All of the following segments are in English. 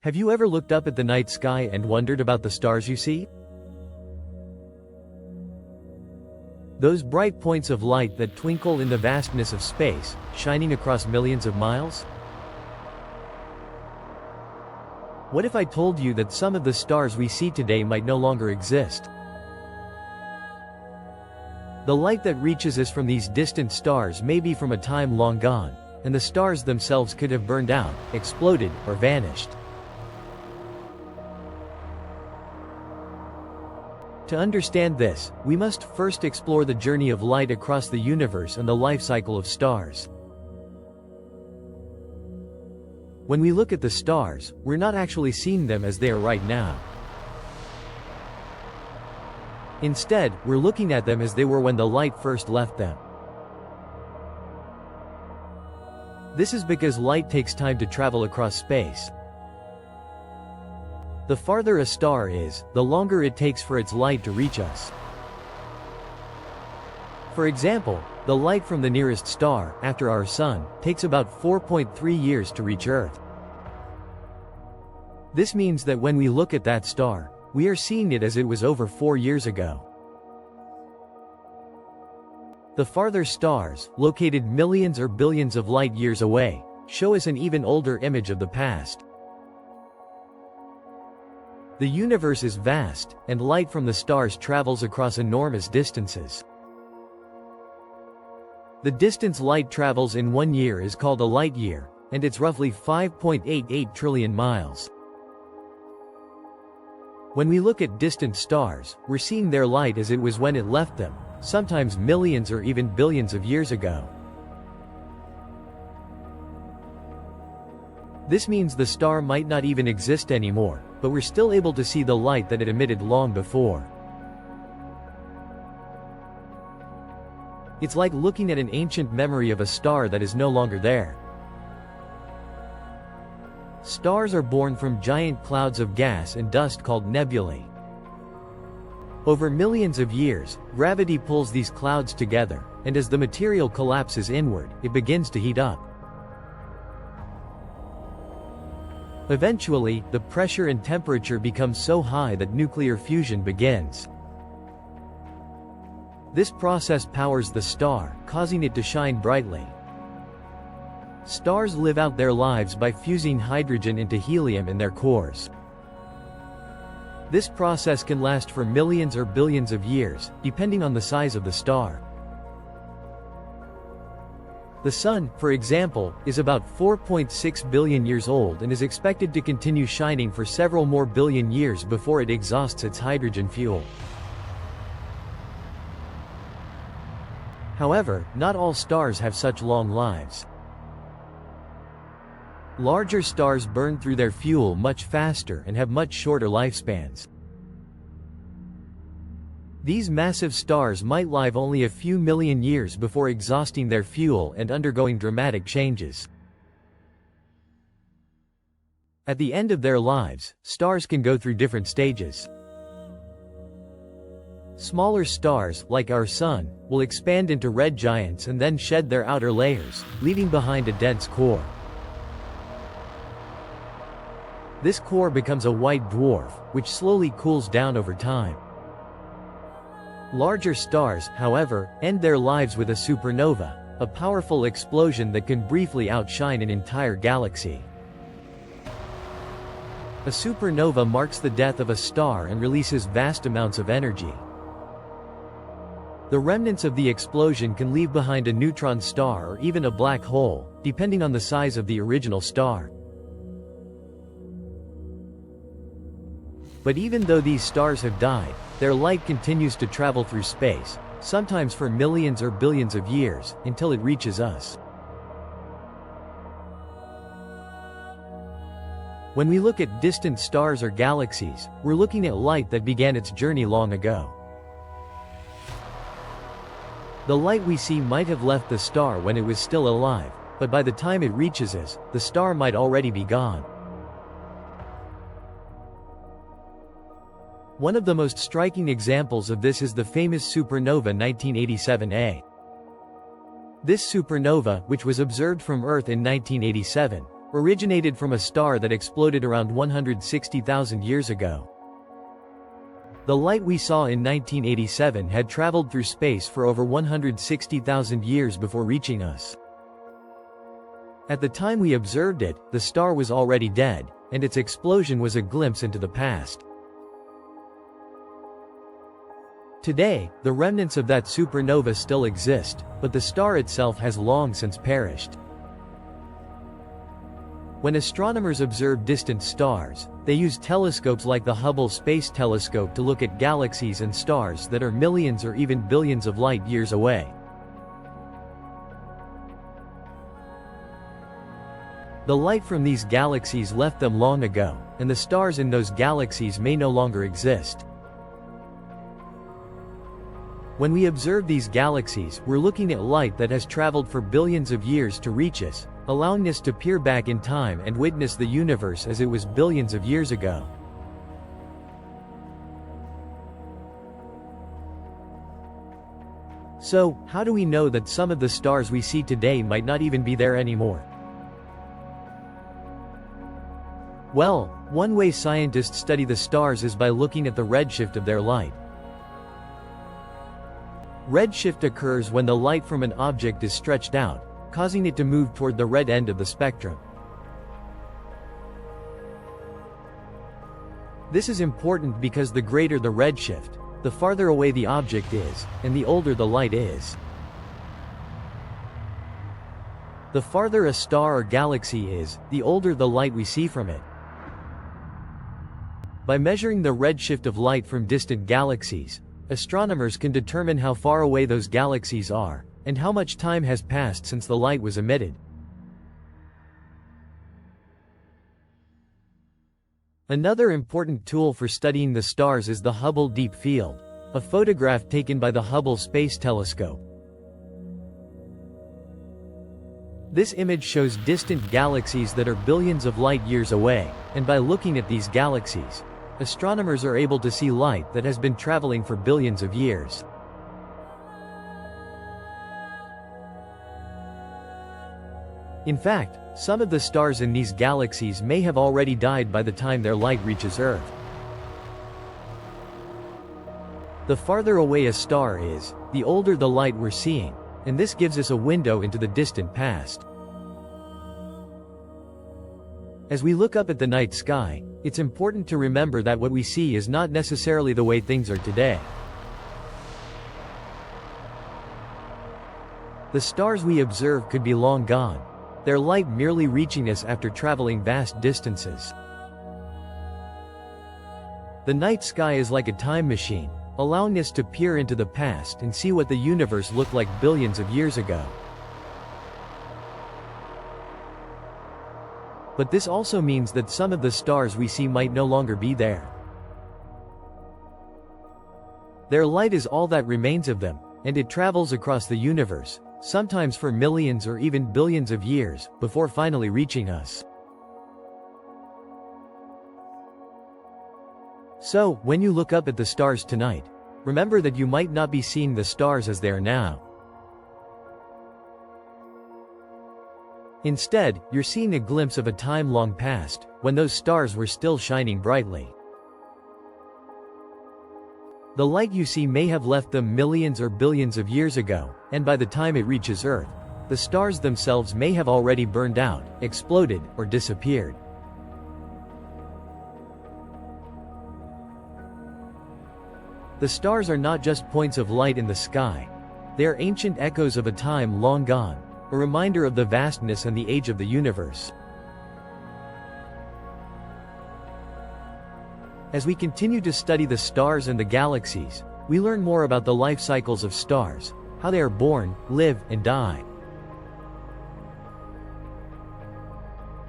Have you ever looked up at the night sky and wondered about the stars you see? Those bright points of light that twinkle in the vastness of space, shining across millions of miles? What if I told you that some of the stars we see today might no longer exist? The light that reaches us from these distant stars may be from a time long gone, and the stars themselves could have burned out, exploded, or vanished. To understand this, we must first explore the journey of light across the universe and the life cycle of stars. When we look at the stars, we're not actually seeing them as they are right now. Instead, we're looking at them as they were when the light first left them. This is because light takes time to travel across space. The farther a star is, the longer it takes for its light to reach us. For example, the light from the nearest star, after our Sun, takes about 4.3 years to reach Earth. This means that when we look at that star, we are seeing it as it was over 4 years ago. The farther stars, located millions or billions of light years away, show us an even older image of the past. The universe is vast, and light from the stars travels across enormous distances. The distance light travels in 1 year is called a light year, and it's roughly 5.88 trillion miles. When we look at distant stars, we're seeing their light as it was when it left them, sometimes millions or even billions of years ago. This means the star might not even exist anymore, but we're still able to see the light that it emitted long before. It's like looking at an ancient memory of a star that is no longer there. Stars are born from giant clouds of gas and dust called nebulae. Over millions of years, gravity pulls these clouds together, and as the material collapses inward, it begins to heat up. Eventually, the pressure and temperature become so high that nuclear fusion begins. This process powers the star, causing it to shine brightly. Stars live out their lives by fusing hydrogen into helium in their cores. This process can last for millions or billions of years, depending on the size of the star. The Sun, for example, is about 4.6 billion years old and is expected to continue shining for several more billion years before it exhausts its hydrogen fuel. However, not all stars have such long lives. Larger stars burn through their fuel much faster and have much shorter lifespans. These massive stars might live only a few million years before exhausting their fuel and undergoing dramatic changes. At the end of their lives, stars can go through different stages. Smaller stars, like our Sun, will expand into red giants and then shed their outer layers, leaving behind a dense core. This core becomes a white dwarf, which slowly cools down over time. Larger stars, however, end their lives with a supernova, a powerful explosion that can briefly outshine an entire galaxy. A supernova marks the death of a star and releases vast amounts of energy. The remnants of the explosion can leave behind a neutron star or even a black hole, depending on the size of the original star. But even though these stars have died, their light continues to travel through space, sometimes for millions or billions of years, until it reaches us. When we look at distant stars or galaxies, we're looking at light that began its journey long ago. The light we see might have left the star when it was still alive, but by the time it reaches us, the star might already be gone. One of the most striking examples of this is the famous supernova 1987A. This supernova, which was observed from Earth in 1987, originated from a star that exploded around 160,000 years ago. The light we saw in 1987 had traveled through space for over 160,000 years before reaching us. At the time we observed it, the star was already dead, and its explosion was a glimpse into the past. Today, the remnants of that supernova still exist, but the star itself has long since perished. When astronomers observe distant stars, they use telescopes like the Hubble Space Telescope to look at galaxies and stars that are millions or even billions of light years away. The light from these galaxies left them long ago, and the stars in those galaxies may no longer exist. When we observe these galaxies, we're looking at light that has traveled for billions of years to reach us, allowing us to peer back in time and witness the universe as it was billions of years ago. So, how do we know that some of the stars we see today might not even be there anymore? Well, one way scientists study the stars is by looking at the redshift of their light. Redshift occurs when the light from an object is stretched out, causing it to move toward the red end of the spectrum. This is important because the greater the redshift, the farther away the object is, and the older the light is. The farther a star or galaxy is, the older the light we see from it. By measuring the redshift of light from distant galaxies, astronomers can determine how far away those galaxies are, and how much time has passed since the light was emitted. Another important tool for studying the stars is the Hubble Deep Field, a photograph taken by the Hubble Space Telescope. This image shows distant galaxies that are billions of light years away, and by looking at these galaxies, astronomers are able to see light that has been traveling for billions of years. In fact, some of the stars in these galaxies may have already died by the time their light reaches Earth. The farther away a star is, the older the light we're seeing, and this gives us a window into the distant past. As we look up at the night sky, it's important to remember that what we see is not necessarily the way things are today. The stars we observe could be long gone, their light merely reaching us after traveling vast distances. The night sky is like a time machine, allowing us to peer into the past and see what the universe looked like billions of years ago. But this also means that some of the stars we see might no longer be there. Their light is all that remains of them, and it travels across the universe, sometimes for millions or even billions of years, before finally reaching us. So, when you look up at the stars tonight, remember that you might not be seeing the stars as they are now. Instead, you're seeing a glimpse of a time long past, when those stars were still shining brightly. The light you see may have left them millions or billions of years ago, and by the time it reaches Earth, the stars themselves may have already burned out, exploded, or disappeared. The stars are not just points of light in the sky. They are ancient echoes of a time long gone, a reminder of the vastness and the age of the universe. As we continue to study the stars and the galaxies, we learn more about the life cycles of stars, how they are born, live, and die.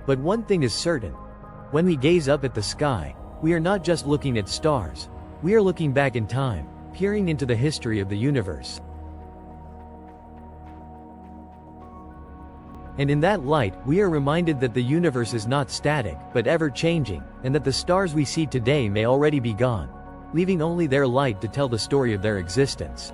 But one thing is certain. When we gaze up at the sky, we are not just looking at stars. We are looking back in time, peering into the history of the universe. And in that light, we are reminded that the universe is not static, but ever-changing, and that the stars we see today may already be gone, leaving only their light to tell the story of their existence.